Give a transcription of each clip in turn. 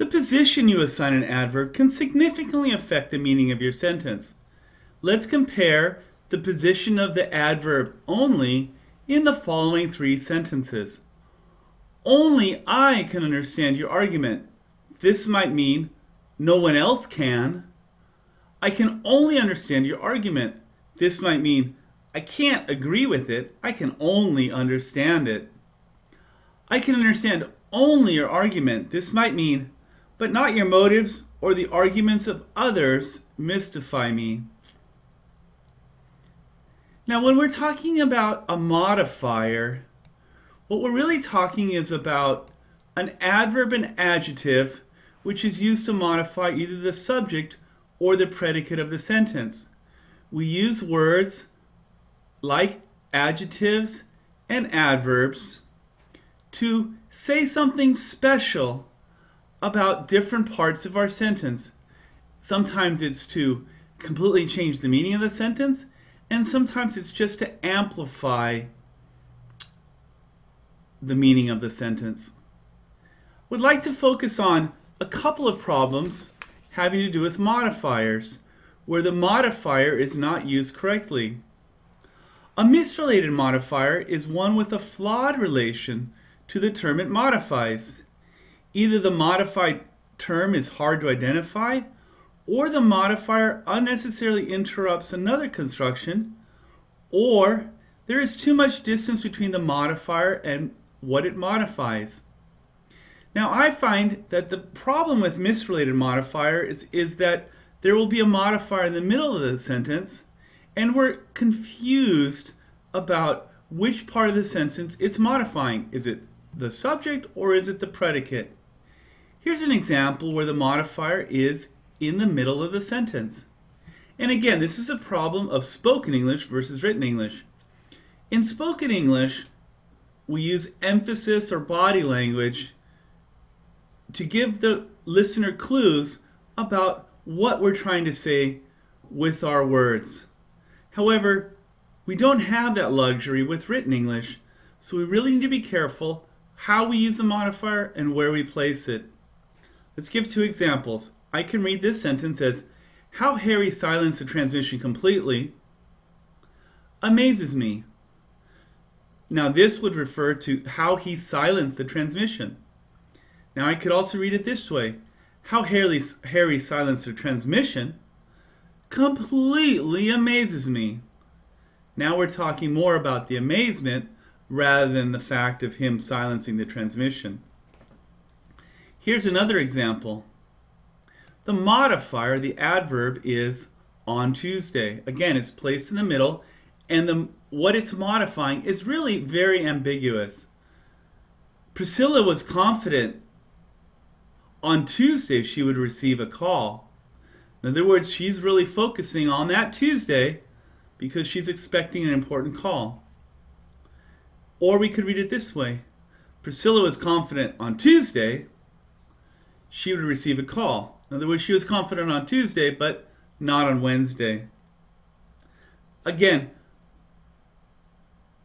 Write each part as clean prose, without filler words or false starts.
The position you assign an adverb can significantly affect the meaning of your sentence. Let's compare the position of the adverb only in the following three sentences. Only I can understand your argument. This might mean no one else can. I can only understand your argument. This might mean I can't agree with it. I can only understand it. I can understand only your argument. This might mean, but not your motives or the arguments of others mystify me. Now, when we're talking about a modifier, what we're really talking is about an adverb and adjective which is used to modify either the subject or the predicate of the sentence. We use words like adjectives and adverbs to say something special about different parts of our sentence. Sometimes it's to completely change the meaning of the sentence, and sometimes it's just to amplify the meaning of the sentence. We'd like to focus on a couple of problems having to do with modifiers, where the modifier is not used correctly. A misrelated modifier is one with a flawed relation to the term it modifies. Either the modified term is hard to identify, or the modifier unnecessarily interrupts another construction, or there is too much distance between the modifier and what it modifies. Now, I find that the problem with misrelated modifiers is that there will be a modifier in the middle of the sentence, and we're confused about which part of the sentence it's modifying. Is it the subject or is it the predicate? Here's an example where the modifier is in the middle of the sentence. And again, this is a problem of spoken English versus written English. In spoken English, we use emphasis or body language to give the listener clues about what we're trying to say with our words. However, we don't have that luxury with written English, so we really need to be careful how we use the modifier and where we place it. Let's give two examples. I can read this sentence as, how Harry silenced the transmission completely amazes me. Now this would refer to how he silenced the transmission. Now I could also read it this way. How Harry silenced the transmission completely amazes me. Now we're talking more about the amazement rather than the fact of him silencing the transmission. Here's another example. The modifier, the adverb, is on Tuesday. Again, it's placed in the middle, and what it's modifying is really very ambiguous. Priscilla was confident on Tuesday she would receive a call. In other words, she's really focusing on that Tuesday because she's expecting an important call. Or we could read it this way. Priscilla was confident on Tuesday she would receive a call. In other words, she was confident on Tuesday, but not on Wednesday. Again,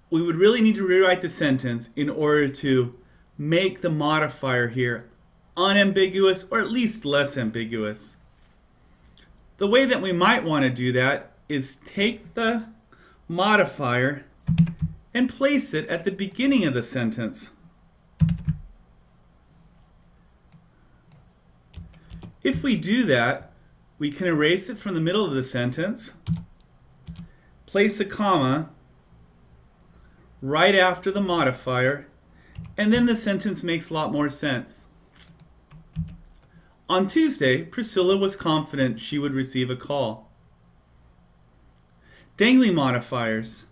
we would really need to rewrite the sentence in order to make the modifier here unambiguous, or at least less ambiguous. The way that we might want to do that is take the modifier and place it at the beginning of the sentence. If we do that, we can erase it from the middle of the sentence, place a comma right after the modifier, and then the sentence makes a lot more sense. On Tuesday, Priscilla was confident she would receive a call. Dangling modifiers.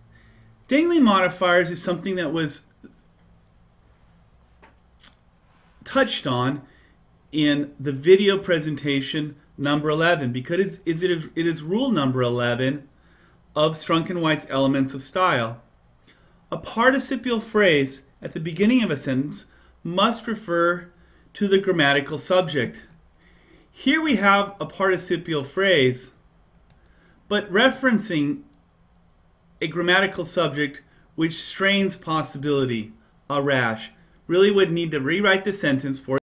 Dangling modifiers is something that was touched on in the video presentation number 11, because it is rule number 11 of Strunk and White's Elements of Style. A participial phrase at the beginning of a sentence must refer to the grammatical subject. Here we have a participial phrase, but referencing a grammatical subject which strains possibility, a rash. Really would need to rewrite the sentence for